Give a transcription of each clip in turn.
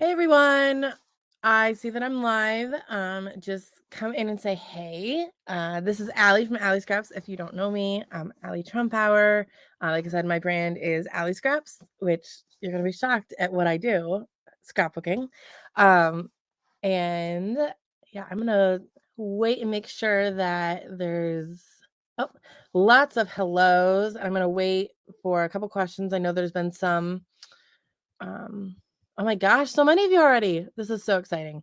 Hey everyone. I see that I'm live. Just come in and say hey. This is Allie from Allie Scraps. If you don't know me, I'm Allie Trumpower. Like I said, my brand is Allie Scraps, which you're gonna be shocked at what I do, scrapbooking. Um, and yeah, I'm gonna wait and make sure that there's oh lots of hellos. I'm gonna wait for a couple questions. I know there's been some. Um, oh my gosh, so many of you already. This is so exciting.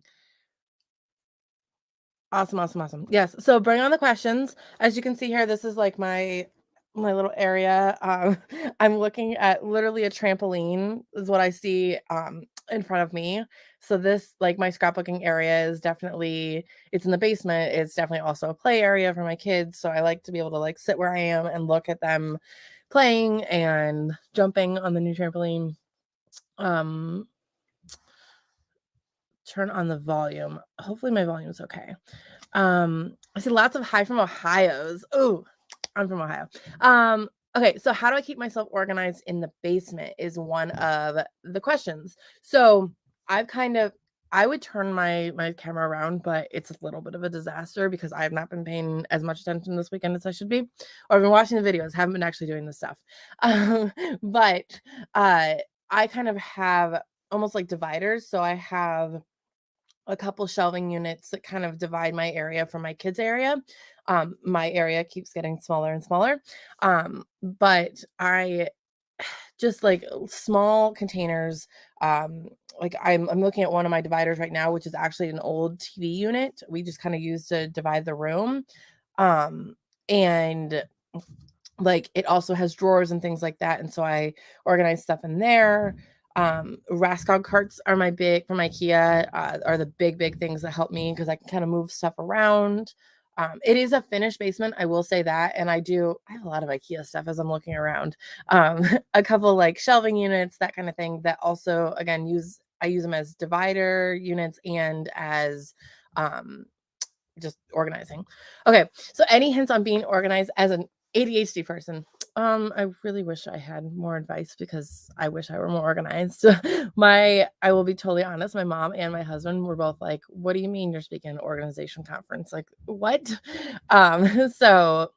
Awesome, awesome, awesome. Yes. So bring on the questions. As you can see here, this is like my little area. I'm looking at literally a trampoline is what I see in front of me. So this like my scrapbooking area is definitely it's in the basement. It's definitely also a play area for my kids. So I like to be able to like sit where I am and look at them playing and jumping on the new trampoline. Um Turn on the volume. Hopefully my volume's okay. I see lots of hi from Ohio's. Oh, I'm from Ohio. Okay, so how do I keep myself organized in the basement is one of the questions. So I've kind of I would turn my camera around, but it's a little bit of a disaster because I have not been paying as much attention this weekend as I should be, or I've been watching the videos, haven't been actually doing the stuff. But uh, I kind of have almost like dividers. So I have a couple shelving units that kind of divide my area from my kids' area. My area keeps getting smaller and smaller. But I just like small containers. Like I'm looking at one of my dividers right now, which is actually an old TV unit. We just kind of use to divide the room. Um, and like it also has drawers and things like that. And so I organize stuff in there. Raskog carts are my big from IKEA, are the big things that help me because I can kind of move stuff around. It is a finished basement, I will say that. And I have a lot of IKEA stuff as I'm looking around. A couple like shelving units, that kind of thing that also again I use them as divider units and as just organizing. Okay, so any hints on being organized as an ADHD person? I really wish I had more advice because I wish I were more organized. I will be totally honest, my mom and my husband were both like, "What do you mean you're speaking at an organization conference?" Like, what? So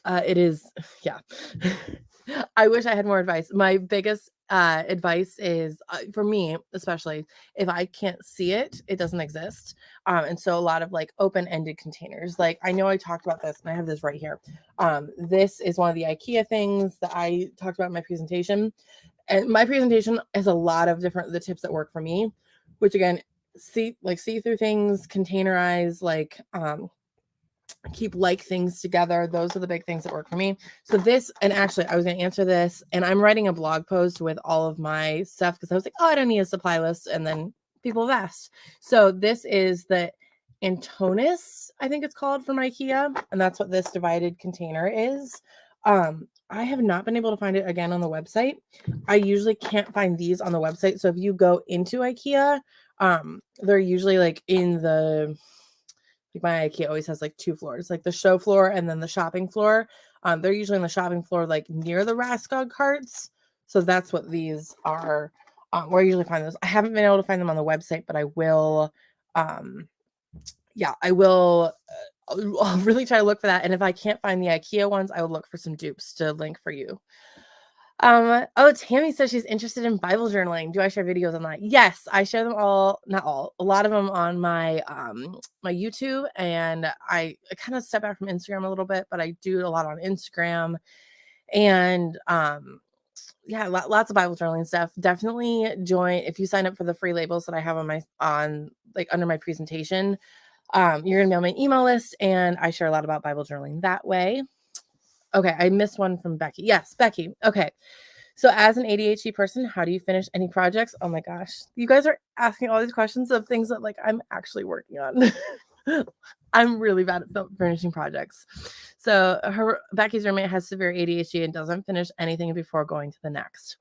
it is, yeah. I wish I had more advice. My biggest advice is for me, especially if I can't see it, it doesn't exist. And so a lot of like open ended containers. Like I know I talked about this and I have this right here. This is one of the IKEA things that I talked about in my presentation. And my presentation has a lot of different the tips that work for me, which again, see through things, containerize, like keep like things together. Those are the big things that work for me. So this, and actually I was going to answer this and I'm writing a blog post with all of my stuff because I was like, oh, I don't need a supply list. And then people have asked. So this is the Antonis, I think it's called, from IKEA. And that's what this divided container is. I have not been able to find it again on the website. I usually can't find these on the website. So if you go into IKEA, they're usually like in the like my IKEA always has like two floors, like the show floor and then the shopping floor. They're usually on the shopping floor, like near the Raskog carts. So that's what these are. Where I usually find those. I haven't been able to find them on the website, but I will. Yeah, I will. I'll really try to look for that. And if I can't find the IKEA ones, I will look for some dupes to link for you. Oh, Tammy says she's interested in Bible journaling. Do I share videos on that? Yes, I share them all, not all, a lot of them on my my YouTube, and I kind of step back from Instagram a little bit, but I do a lot on Instagram and yeah, lots of Bible journaling stuff. Definitely join if you sign up for the free labels that I have on like under my presentation. You're gonna be on my email list, and I share a lot about Bible journaling that way. Okay, I missed one from Becky. Yes, Becky. Okay. So as an ADHD person, how do you finish any projects? Oh my gosh. You guys are asking all these questions of things that like I'm actually working on. I'm really bad at finishing projects. So Becky's roommate has severe ADHD and doesn't finish anything before going to the next.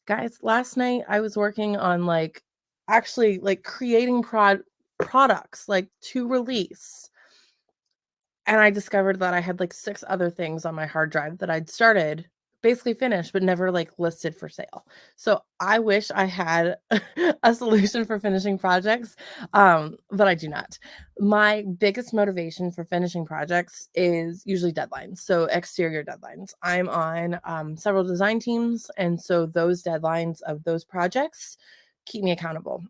Guys, last night I was working on like actually like creating products like to release. And I discovered that I had like 6 other things on my hard drive that I'd started basically finished, but never like listed for sale. So I wish I had a solution for finishing projects, but I do not. My biggest motivation for finishing projects is usually deadlines. So exterior deadlines. I'm on several design teams, and so those deadlines of those projects keep me accountable.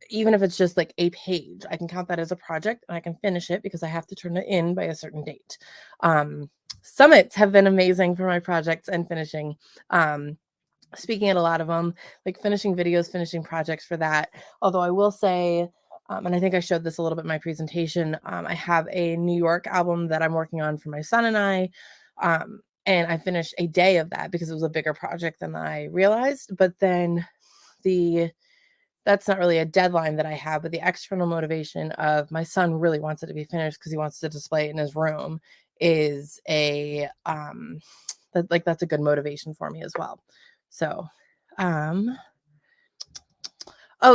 Even if it's just like a page, I can count that as a project and I can finish it because I have to turn it in by a certain date. Summits have been amazing for my projects and finishing. Speaking at a lot of them, like finishing videos, finishing projects for that. Although I will say, and I think I showed this a little bit in my presentation, I have a New York album that I'm working on for my son and I. And I finished a day of that because it was a bigger project than I realized. But then that's not really a deadline that I have, but the external motivation of my son really wants it to be finished because he wants to display it in his room is that's a good motivation for me as well. So,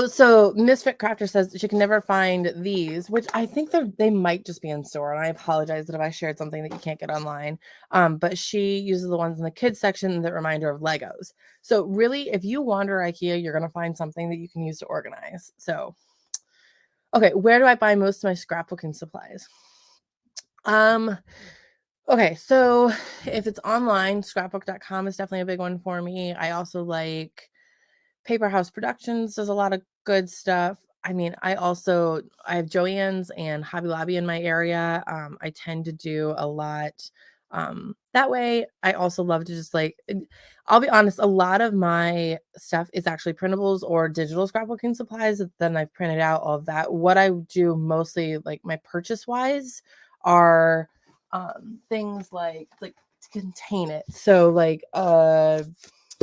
so Misfit Crafter says she can never find these, which I think they might just be in store. And I apologize that if I shared something that you can't get online. But she uses the ones in the kids section that remind her of Legos. So really, if you wander IKEA, you're going to find something that you can use to organize. So, okay, where do I buy most of my scrapbooking supplies? Okay, so if it's online, scrapbook.com is definitely a big one for me. I also like Paper House Productions does a lot of good stuff. I mean, I have Joann's and Hobby Lobby in my area. I tend to do a lot that way. I also love to just I'll be honest, a lot of my stuff is actually printables or digital scrapbooking supplies. Then I've printed out all of that. What I do mostly, like my purchase wise, are things like to contain it. So like a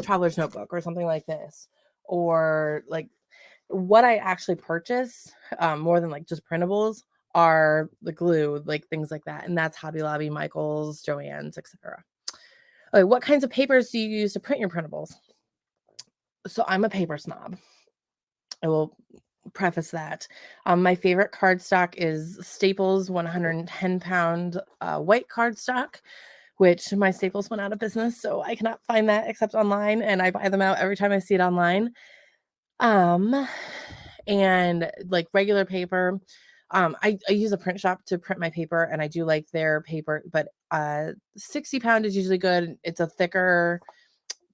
traveler's notebook or something like this, or like what I actually purchase more than like just printables are the glue, like things like that. And that's Hobby Lobby, Michael's, Joann's, etc. Okay, what kinds of papers do you use to print your printables? So I'm a paper snob. I will preface that. My favorite cardstock is Staples 110-pound white cardstock, which my Staples went out of business, so I cannot find that except online, and I buy them out every time I see it online. And like regular paper, I use a print shop to print my paper, and I do like their paper, but 60-pound is usually good. It's a thicker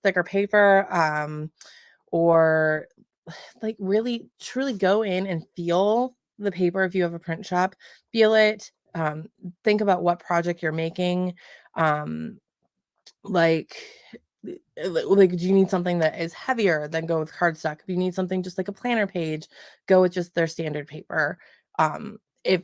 paper, or like really truly go in and feel the paper. If you have a print shop, feel it. Think about what project you're making. Like do you need something that is heavier? Then go with cardstock. If you need something just like a planner page, go with just their standard paper. If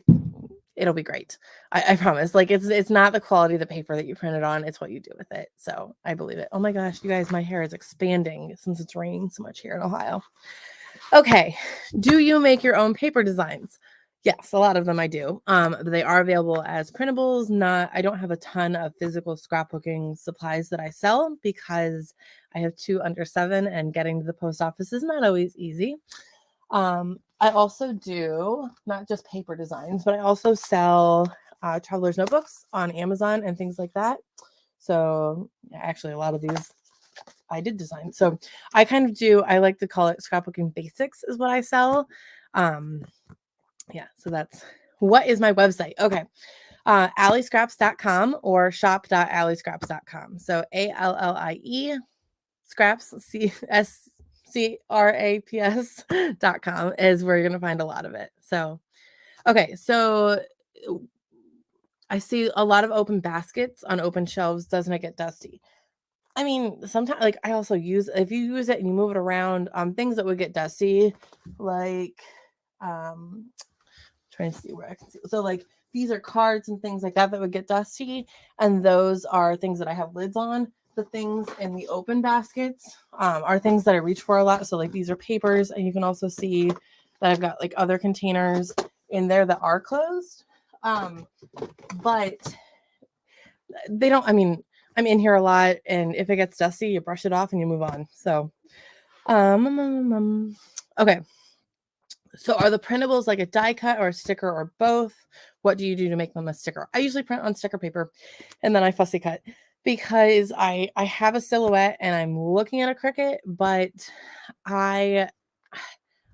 it'll be great. I promise. Like it's not the quality of the paper that you printed on, it's what you do with it. So I believe it. Oh my gosh, you guys, my hair is expanding since it's raining so much here in Ohio. Okay. Do you make your own paper designs? Yes, a lot of them I do. But they are available as printables. I don't have a ton of physical scrapbooking supplies that I sell because I have 2 under 7 and getting to the post office is not always easy. I also do not just paper designs, but I also sell traveler's notebooks on Amazon and things like that. So actually a lot of these I did design. So I like to call it scrapbooking basics is what I sell. So that's what is my website. Okay. alliescraps.com or shop.alliescraps.com. So ALLIE scraps CSCRAPS.com is where you're going to find a lot of it. So, okay. So I see a lot of open baskets on open shelves. Doesn't it get dusty? I mean, sometimes like I also if you use it and you move it around, things that would get dusty, like trying to see where I can see. So like these are cards and things like that would get dusty, and those are things that I have lids on. The things in the open baskets are things that I reach for a lot. So like these are papers, and you can also see that I've got like other containers in there that are closed, but they don't. I mean, I'm in here a lot, and if it gets dusty, you brush it off and you move on. So, okay. So are the printables like a die cut or a sticker or both? What do you do to make them a sticker? I usually print on sticker paper and then I fussy cut. because I have a silhouette and I'm looking at a Cricut, but I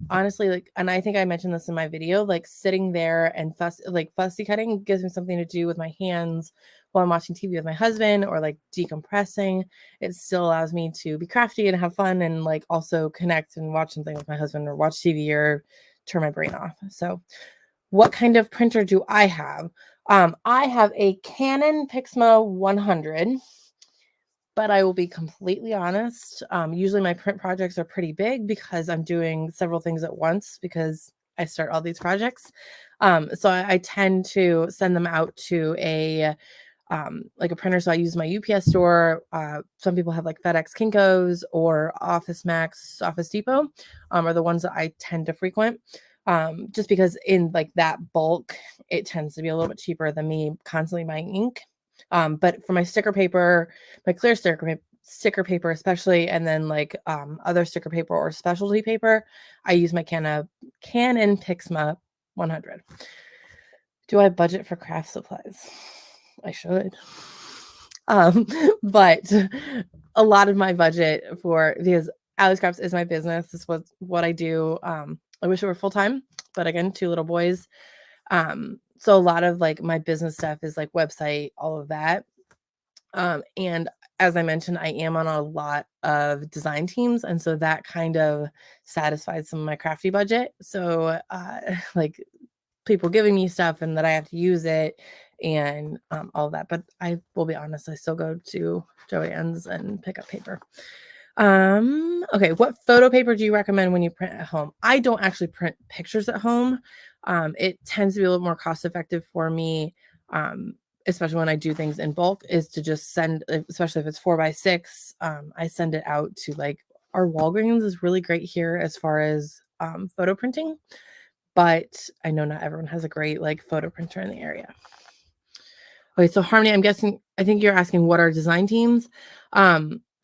honestly, like, and I think I mentioned this in my video, like sitting there and fussy cutting gives me something to do with my hands while I'm watching TV with my husband or like decompressing. It still allows me to be crafty and have fun and like also connect and watch something with my husband or watch TV or turn my brain off. So what kind of printer do I have? I have a Canon Pixma 100. But I will be completely honest. Usually my print projects are pretty big because I'm doing several things at once because I start all these projects. So I tend to send them out to like a printer. So I use my UPS store. Some people have like FedEx Kinko's or Office Max, Office Depot, are the ones that I tend to frequent. Just because in like that bulk, it tends to be a little bit cheaper than me constantly buying ink. But for my sticker paper, my clear sticker paper especially, and then like other sticker paper or specialty paper, I use my Canon Pixma 100. Do I budget for craft supplies? I should. But a lot of my budget because Allie Scraps is my business. This was what I do. I wish it were full time, but again, 2 little boys. So a lot of like my business stuff is like website, all of that. And as I mentioned, I am on a lot of design teams, and so that kind of satisfies some of my crafty budget. So like people giving me stuff and that I have to use it and all of that. But I will be honest, I still go to Joann's and pick up paper. Okay, what photo paper do you recommend when you print at home? I don't actually print pictures at home. It tends to be a little more cost effective for me, especially when I do things in bulk, is to just send, especially if it's 4x6, I send it out to like our Walgreens is really great here as far as photo printing, but I know not everyone has a great like photo printer in the area. Okay, so Harmony, I think you're asking what are design teams.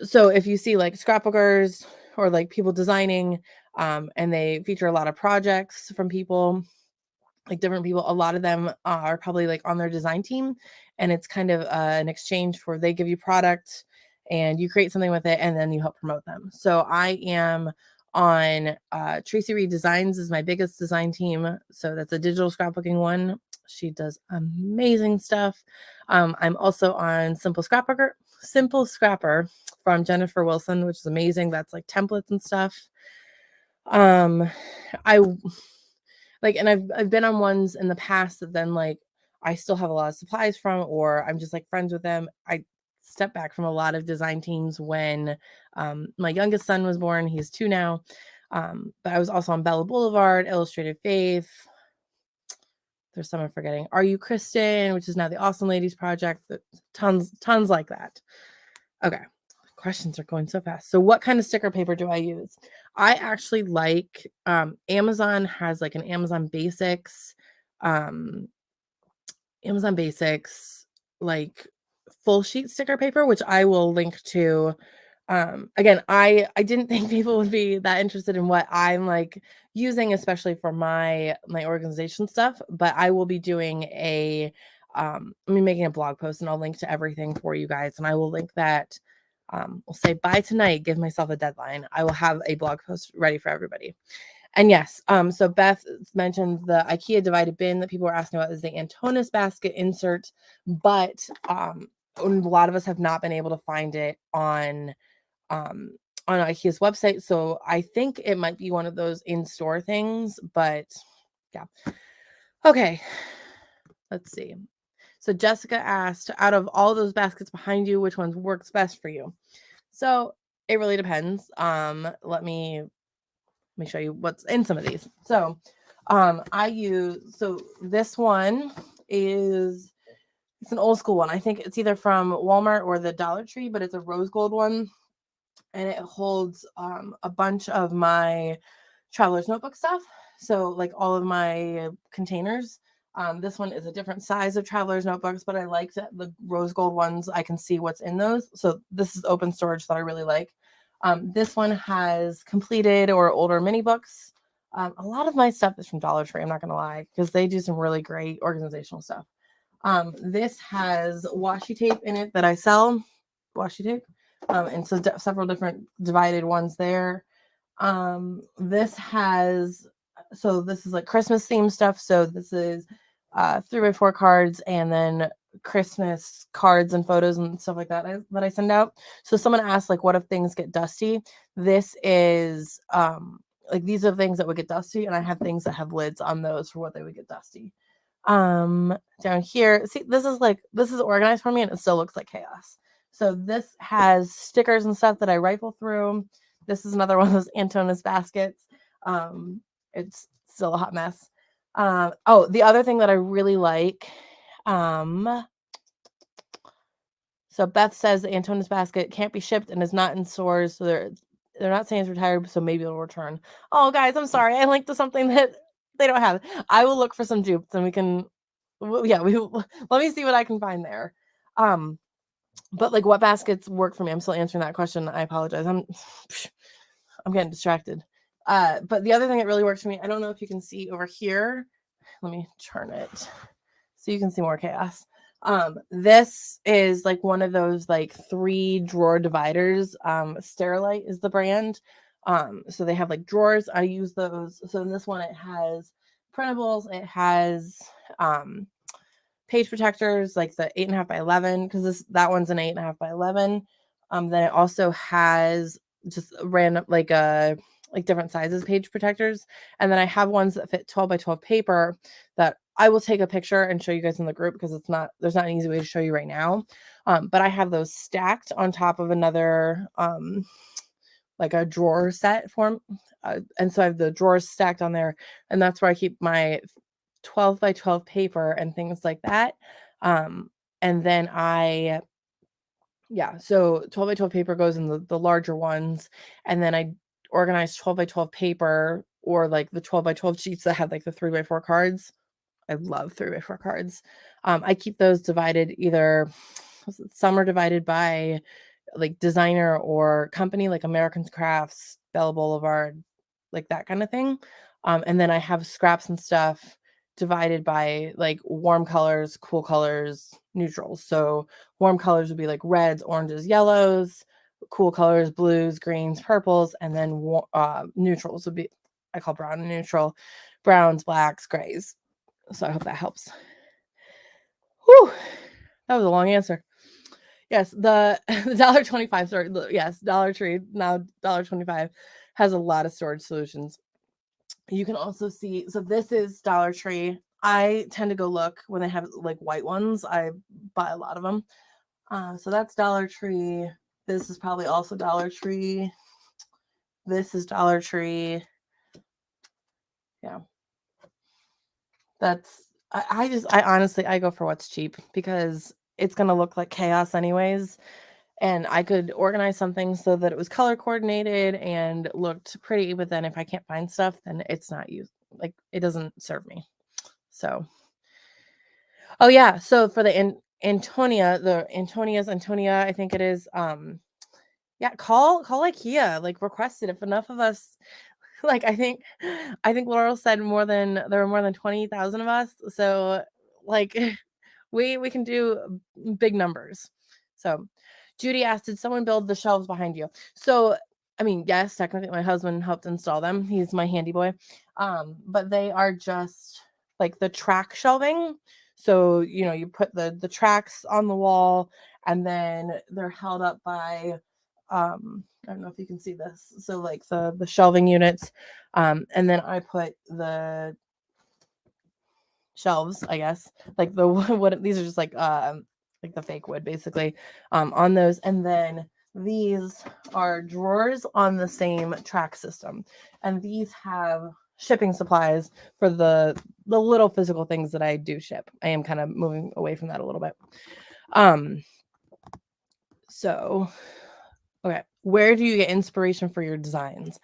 So if you see like scrapbookers or like people designing, and they feature a lot of projects from people, like different people, a lot of them are probably like on their design team, and it's kind of an exchange for they give you product and you create something with it and then you help promote them. So I am on Tracy Reed Designs is my biggest design team. So that's a digital scrapbooking one. She does amazing stuff. I'm also on Simple Scrapper from Jennifer Wilson, which is amazing. That's like templates and stuff. I like, and I've been on ones in the past that then like I still have a lot of supplies from, or I'm just like friends with them. I stepped back from a lot of design teams when my youngest son was born. He's 2 now. But I was also on Bella Boulevard, Illustrated Faith. There's some I'm forgetting. Are You Kristen, which is now the Awesome Ladies Project. Tons like that. Okay. Questions are going so fast. So what kind of sticker paper do I use? I actually like Amazon has like an Amazon Basics like full sheet sticker paper, which I will link to. Again, I didn't think people would be that interested in what I'm like using, especially for my organization stuff, but I will be doing I'm making a blog post and I'll link to everything for you guys, and I will link that. We'll say by tonight, give myself a deadline. I will have a blog post ready for everybody. And yes, so Beth mentioned the IKEA divided bin that people were asking about is the Antonis basket insert, but a lot of us have not been able to find it on IKEA's website. So I think it might be one of those in-store things, but yeah. Okay, let's see. So Jessica asked, out of all those baskets behind you, which one works best for you? So it really depends. Let me show you what's in some of these. So this one it's an old school one. I think it's either from Walmart or the Dollar Tree, but it's a rose gold one. And it holds a bunch of my traveler's notebook stuff. So like all of my containers. This one is a different size of traveler's notebooks, but I like that the rose gold ones, I can see what's in those. So this is open storage that I really like. This one has completed or older mini books. A lot of my stuff is from Dollar Tree, I'm not going to lie, because they do some really great organizational stuff. This has washi tape in it that I sell. washi tape. And so several different divided ones there. This has, so this is like Christmas themed stuff. So this is 3x4 cards, and then Christmas cards and photos and stuff like that that I send out. So someone asked, like, what if things get dusty? This is like, these are things that would get dusty, and I have things that have lids on those for what they would get dusty. Down here, see, this is organized for me, and it still looks like chaos. So this has stickers and stuff that I rifle through. This is another one of those Antonis baskets. It's still a hot mess. Oh, the other thing that I really like, so Beth says the Antonis basket can't be shipped and is not in stores, so they're not saying it's retired, so maybe it'll return. Oh, guys, I'm sorry. I linked to something that they don't have. I will look for some dupes, and we can, yeah, let me see what I can find there. But like, what baskets work for me? I'm still answering that question. I apologize. I'm getting distracted. But the other thing that really works for me, I don't know if you can see over here. Let me turn it so you can see more chaos. This is like one of those like 3 drawer dividers. Sterilite is the brand. So they have like drawers. I use those. So in this one, it has printables. It has page protectors, like the 8.5 by 11, because that one's an 8.5 by 11. Then it also has just random like different sizes page protectors, and then I have ones that fit 12 by 12 paper that I will take a picture and show you guys in the group, because there's not an easy way to show you right now. But I have those stacked on top of another like a drawer set form, and so I have the drawers stacked on there, and that's where I keep my 12 by 12 paper and things like that. And then so 12 by 12 paper goes in the larger ones, and then I organize 12 by 12 paper, or like the 12 by 12 sheets that have like the 3x4 cards. I love 3x4 cards. I keep those divided, either some are divided by like designer or company, like American Crafts, Bella Boulevard, like that kind of thing. And then I have scraps and stuff divided by like warm colors, cool colors, neutrals. So warm colors would be like reds, oranges, yellows, cool colors, blues, greens, purples, and then neutrals would be, I call brown and neutral, browns, blacks, grays. So I hope that helps. Whew, that was a long answer. Yes, the $1.25 store, yes, Dollar Tree, now $1.25, has a lot of storage solutions. You can also see, so this is Dollar Tree. I tend to go look when they have like white ones. I buy a lot of them. So that's Dollar Tree. This is probably also Dollar Tree. This is Dollar Tree. Yeah. I honestly, I go for what's cheap, because it's going to look like chaos anyways. And I could organize something so that it was color coordinated and looked pretty, but then if I can't find stuff, then it's not used. Like, it doesn't serve me. So, oh yeah. So for the Antonia, I think it is. Yeah, call IKEA, like, request it. If enough of us, like, I think Laurel said there were more than 20,000 of us. So like, we can do big numbers. So Judy asked, did someone build the shelves behind you? So, I mean, yes, technically my husband helped install them. He's my handy boy. But they are just like the track shelving. So, you put the tracks on the wall, and then they're held up by, I don't know if you can see this. So like the shelving units. And then I put the shelves, I guess, like the what these are just like the fake wood basically, on those. And then these are drawers on the same track system, and these have shipping supplies for the little physical things that I do ship. I am kind of moving away from that a little bit. So okay, where do you get inspiration for your designs?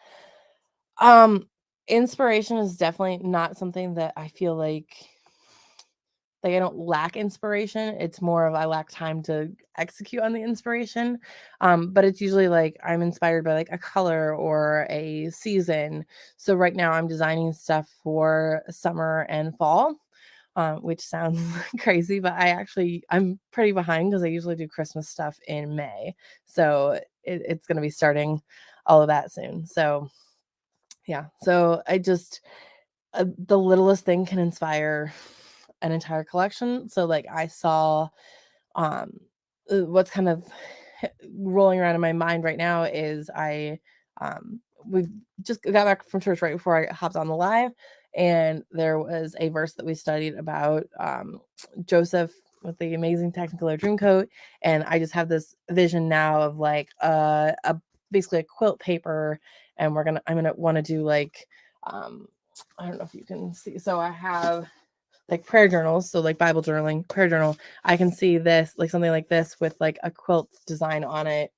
Inspiration is definitely not something that I feel like I don't lack inspiration. It's more of I lack time to execute on the inspiration. But it's usually like I'm inspired by like a color or a season. So right now I'm designing stuff for summer and fall. which sounds crazy, but I'm pretty behind because I usually do Christmas stuff in May. So it's going to be starting all of that soon. So yeah. So the littlest thing can inspire an entire collection. So like I saw um what's kind of rolling around in my mind right now is we just got back from church right before I hopped on the live, and there was a verse that we studied about Joseph with the amazing Technicolor Dreamcoat, and I just have this vision now of like a basically a quilt paper, and I'm gonna want to do like I don't know if you can see, so I have like prayer journals, so like Bible journaling, prayer journal. I can see this, like something like this with like a quilt design on it,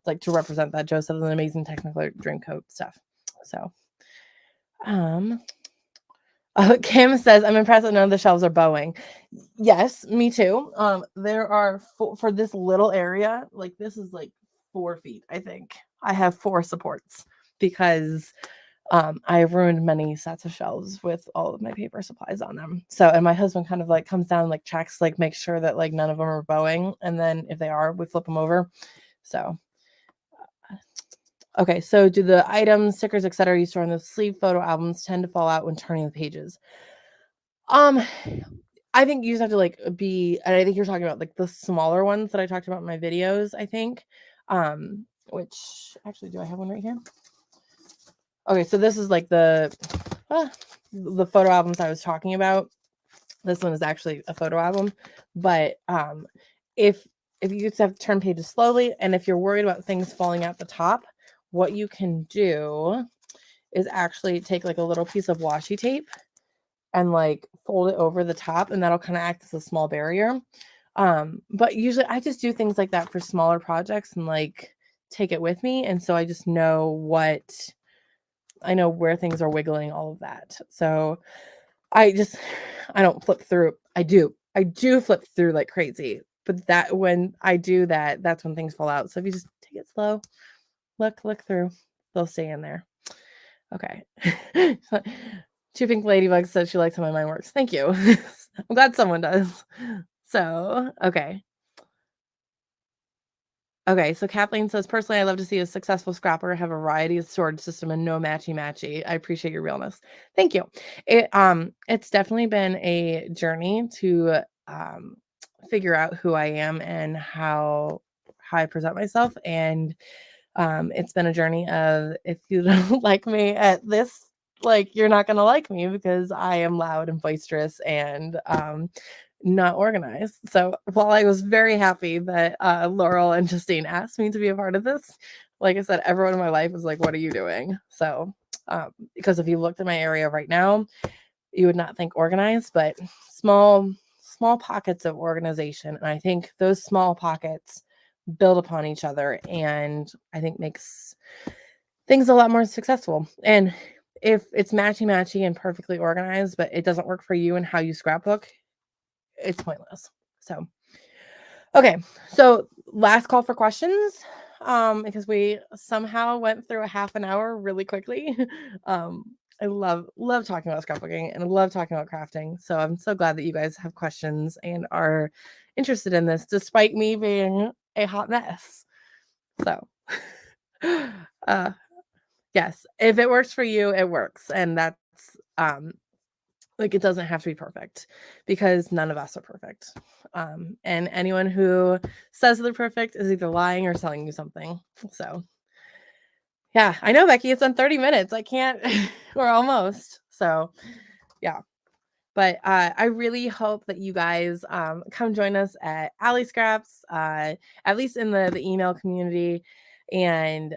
like to represent that Joseph is an amazing Technicolor Dreamcoat stuff. So, Kim says, I'm impressed that none of the shelves are bowing. Yes, me too. There are for this little area, like this is like 4 feet, I think. I have 4 supports because I have ruined many sets of shelves with all of my paper supplies on them. So, and my husband kind of like comes down, like checks, like make sure that like none of them are bowing. And then if they are, we flip them over. So, okay. So do the items, stickers, etc. you store in the sleeve photo albums tend to fall out when turning the pages? I think you just have to like and I think you're talking about like the smaller ones that I talked about in my videos, I think. Which actually, do I have one right here? Okay, so this is like the photo albums I was talking about. This one is actually a photo album, but if you just have to turn pages slowly, and if you're worried about things falling out the top, what you can do is actually take like a little piece of washi tape and like fold it over the top, and that'll kind of act as a small barrier. But usually I just do things like that for smaller projects and like take it with me, and so I just know I know where things are wiggling, all of that. So I don't flip through. I do flip through like crazy. But that when I do that, that's when things fall out. So if you just take it slow, look through, they'll stay in there. Okay. Two Pink Ladybug says she likes how my mind works. Thank you. I'm glad someone does. So, okay. Okay, so Kathleen says, personally, I love to see a successful scrapper have a variety of storage system and no matchy. I appreciate your realness. Thank you. It's definitely been a journey to figure out who I am and how I present myself. And it's been a journey of, if you don't like me at this, like you're not gonna like me because I am loud and boisterous and not organized. So while I was very happy that Laurel and Justine asked me to be a part of this, like I said, everyone in my life was like, what are you doing? So because if you looked at my area right now, you would not think organized, but small pockets of organization. And I think those small pockets build upon each other, and I think makes things a lot more successful. And if it's matchy and perfectly organized, but it doesn't work for you and how you scrapbook, it's pointless. So, okay. So last call for questions, because we somehow went through a half an hour really quickly. I love talking about scrapbooking, and I love talking about crafting. So I'm so glad that you guys have questions and are interested in this, despite me being a hot mess. So, yes, if it works for you, it works. And that's, like, it doesn't have to be perfect because none of us are perfect. And anyone who says they're perfect is either lying or selling you something. So, yeah, I know, Becky, it's been 30 minutes. I can't, or almost. So, yeah. But I really hope that you guys come join us at Allie Scraps, at least in the email community. And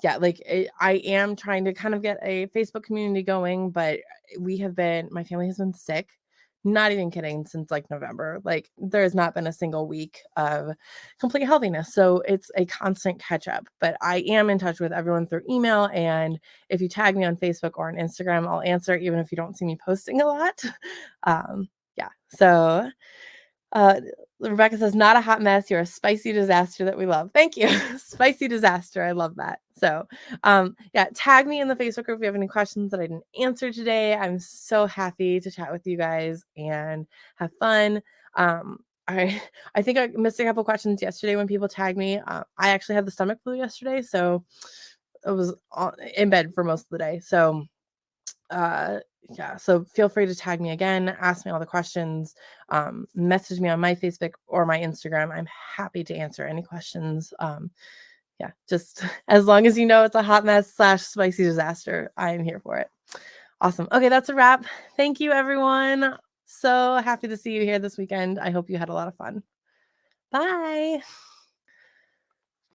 yeah, like I am trying to kind of get a Facebook community going, but my family has been sick. Not even kidding, since like November. Like there has not been a single week of complete healthiness. So it's a constant catch up. But I am in touch with everyone through email. And if you tag me on Facebook or on Instagram, I'll answer even if you don't see me posting a lot. Yeah. So Rebecca says, not a hot mess. You're a spicy disaster that we love. Thank you. Spicy disaster. I love that. So, yeah, tag me in the Facebook group if you have any questions that I didn't answer today. I'm so happy to chat with you guys and have fun. I I think I missed a couple questions yesterday when people tagged me. I actually had the stomach flu yesterday, so I was in bed for most of the day. So, uh, yeah, so feel free to tag me again, ask me all the questions, message me on my Facebook or my Instagram. I'm happy to answer any questions. Yeah, just as long as you know it's a hot mess slash spicy disaster, I'm here for it. Awesome. Okay, that's a wrap. Thank you, everyone. So happy to see you here this weekend. I hope you had a lot of fun. Bye.